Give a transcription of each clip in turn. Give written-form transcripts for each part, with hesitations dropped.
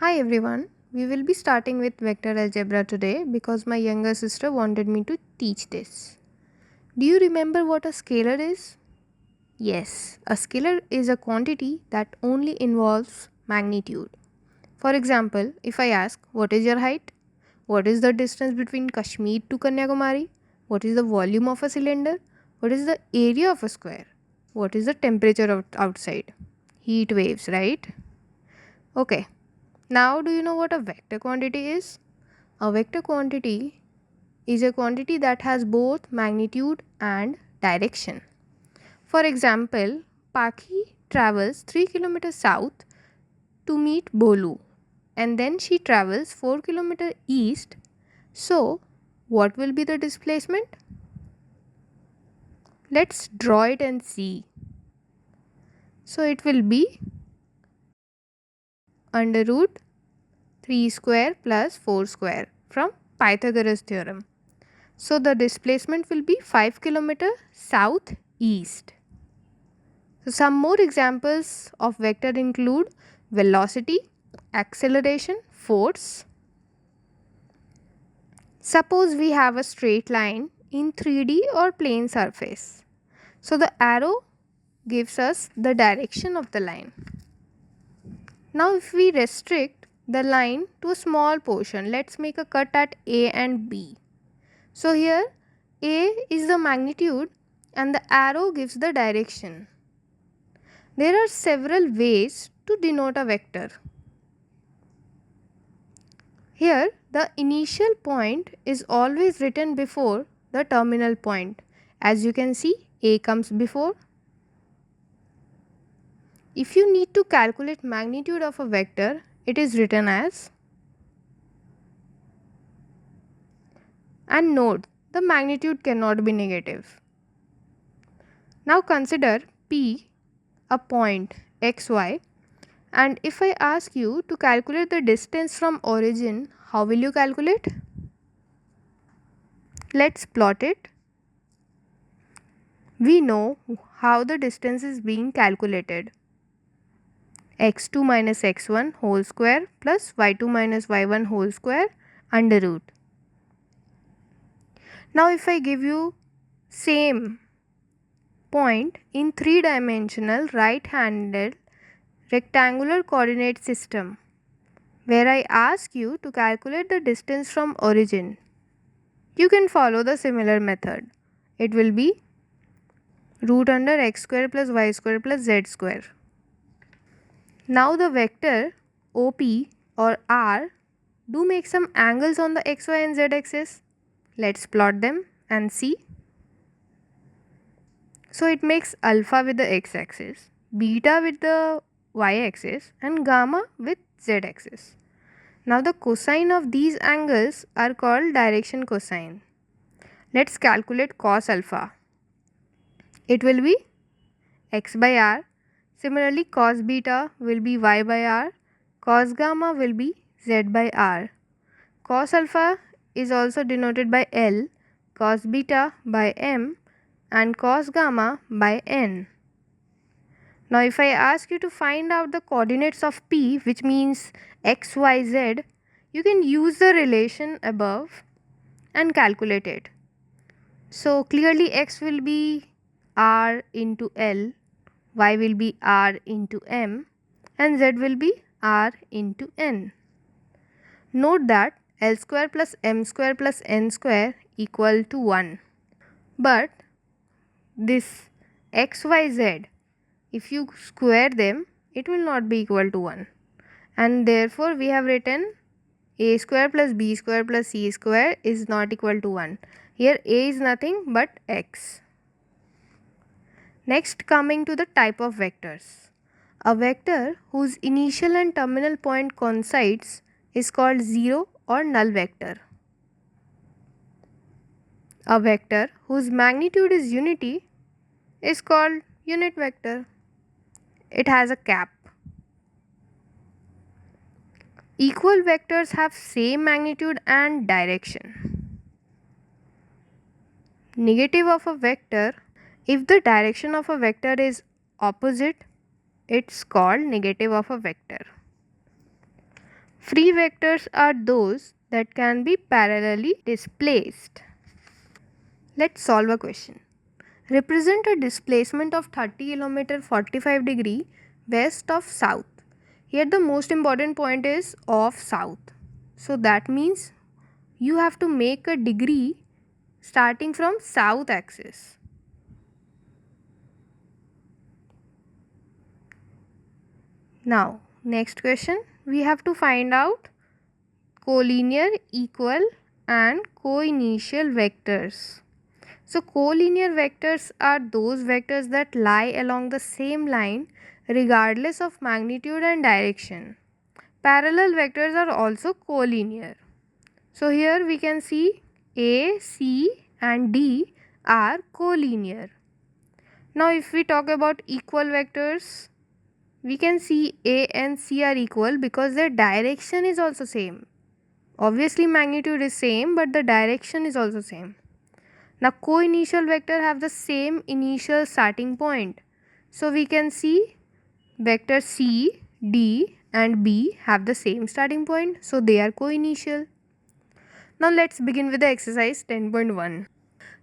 Hi everyone, we will be starting with vector algebra today because my younger sister wanted me to teach this. Do you remember what a scalar is? Yes, a scalar is a quantity that only involves magnitude. For example, if I ask, what is your height? What is the distance between Kashmir to Kanyakumari? What is the volume of a cylinder? What is the area of a square? What is the temperature outside? Heat waves, right? Okay. Now, do you know what a vector quantity is? A vector quantity is a quantity that has both magnitude and direction. For example, Paki travels 3 km south to meet Bolu and then she travels 4 km east. So, what will be the displacement? Let's draw it and see. So, it will be under root 3 square plus 4 square from Pythagoras theorem. So the displacement will be 5 km southeast. So some more examples of vector include velocity, acceleration, force. Suppose we have a straight line in 3D or plane surface. So the arrow gives us the direction of the line. Now if we restrict the line to a small portion, let's make a cut at A and B. So here A is the magnitude and the arrow gives the direction. There are several ways to denote a vector. Here the initial point is always written before the terminal point. As you can see, A comes before. If you need to calculate magnitude of a vector, it is written as, and note, the magnitude cannot be negative. Now consider P a point xy, and if I ask you to calculate the distance from origin, how will you calculate? Let's plot it. We know how the distance is being calculated. x2 minus x1 whole square plus y2 minus y1 whole square under root. Now if I give you same point in 3-dimensional right-handed rectangular coordinate system, where I ask you to calculate the distance from origin, you can follow the similar method. It will be root under x square plus y square plus z square. Now the vector OP or R do make some angles on the xy and z axis. Let's plot them and see. So it makes alpha with the x axis, beta with the y axis and gamma with z axis. Now the cosine of these angles are called direction cosine. Let's calculate cos alpha. It will be x by r. Similarly, cos beta will be y by r. Cos gamma will be z by r. Cos alpha is also denoted by L, cos beta by m and cos gamma by n. Now if I ask you to find out the coordinates of P, which means x, y, z, you can use the relation above and calculate it. So clearly x will be r into L, y will be r into m and z will be r into n. Note that L square plus m square plus n square equal to 1. But this x, y, z, if you square them, it will not be equal to 1. And therefore, we have written a square plus b square plus c square is not equal to 1. Here a is nothing but x. Next, coming to the type of vectors. A vector whose initial and terminal point coincides is called zero or null vector. A vector whose magnitude is unity is called unit vector. It has a cap. Equal vectors have same magnitude and direction. Negative of a vector, if the direction of a vector is opposite, it's called negative of a vector. Free vectors are those that can be parallelly displaced. Let's solve a question. Represent a displacement of 30 km 45 degree west of south. Here the most important point is of south. So that means you have to make a degree starting from south axis. Now next question, we have to find out collinear, equal and coinitial vectors. So collinear vectors are those vectors that lie along the same line regardless of magnitude and direction. Parallel vectors are also collinear. So here we can see A, C and D are collinear. Now if we talk about equal vectors, we can see A and C are equal because their direction is also same. Obviously magnitude is same but the direction is also same. Now coinitial vector have the same initial starting point. So we can see vector C, D and B have the same starting point. So they are coinitial. Now let's begin with the exercise 10.1.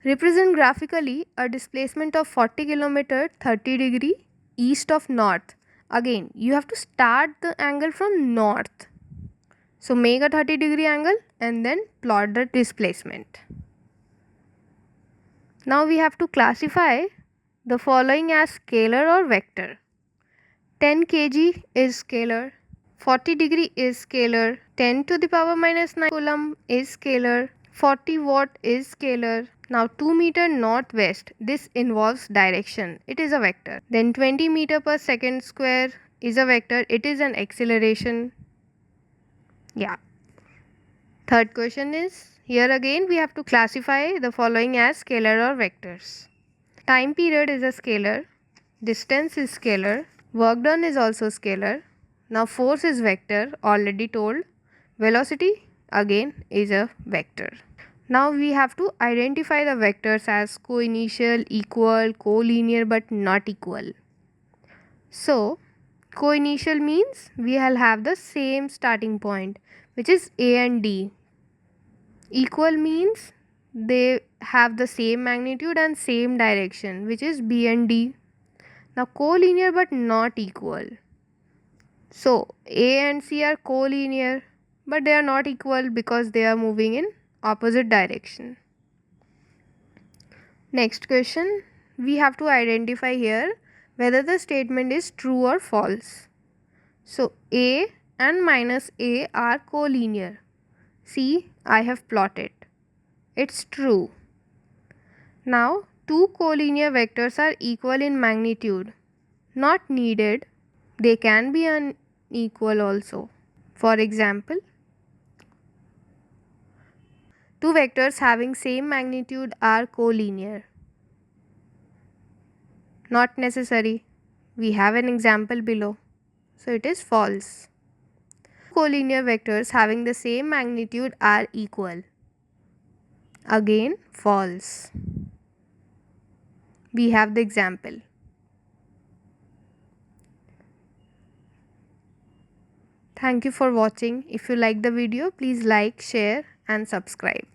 Represent graphically a displacement of 40 km 30 degree east of north. Again you have to start the angle from north. So make a 30 degree angle and then plot the displacement. Now we have to classify the following as scalar or vector. 10 kg is scalar, 40 degree is scalar, 10 to the power minus 9 coulomb is scalar, 40 watt is scalar. Now 2 meter northwest, this involves direction, it is a vector. Then 20 meter per second square is a vector, it is an acceleration. Yeah. Third question is, here again we have to classify the following as scalar or vectors. Time period is a scalar, distance is scalar, work done is also scalar. Now force is vector, already told. Velocity again is a vector. Now we have to identify the vectors as coinitial, equal, collinear but not equal. So coinitial means we will have the same starting point, which is A and D. Equal means they have the same magnitude and same direction, which is B and D. Now collinear but not equal. So A and C are collinear but they are not equal because they are moving in opposite direction. Next question, we have to identify here whether the statement is true or false. So A and minus A are collinear. See, I have plotted. It's true. Now two collinear vectors are equal in magnitude. Not needed. They can be unequal also. For example, two vectors having same magnitude are collinear. Not necessary. We have an example below. So it is false. Collinear vectors having the same magnitude are equal. Again false. We have the example. Thank you for watching. If you like the video, please like, share and subscribe.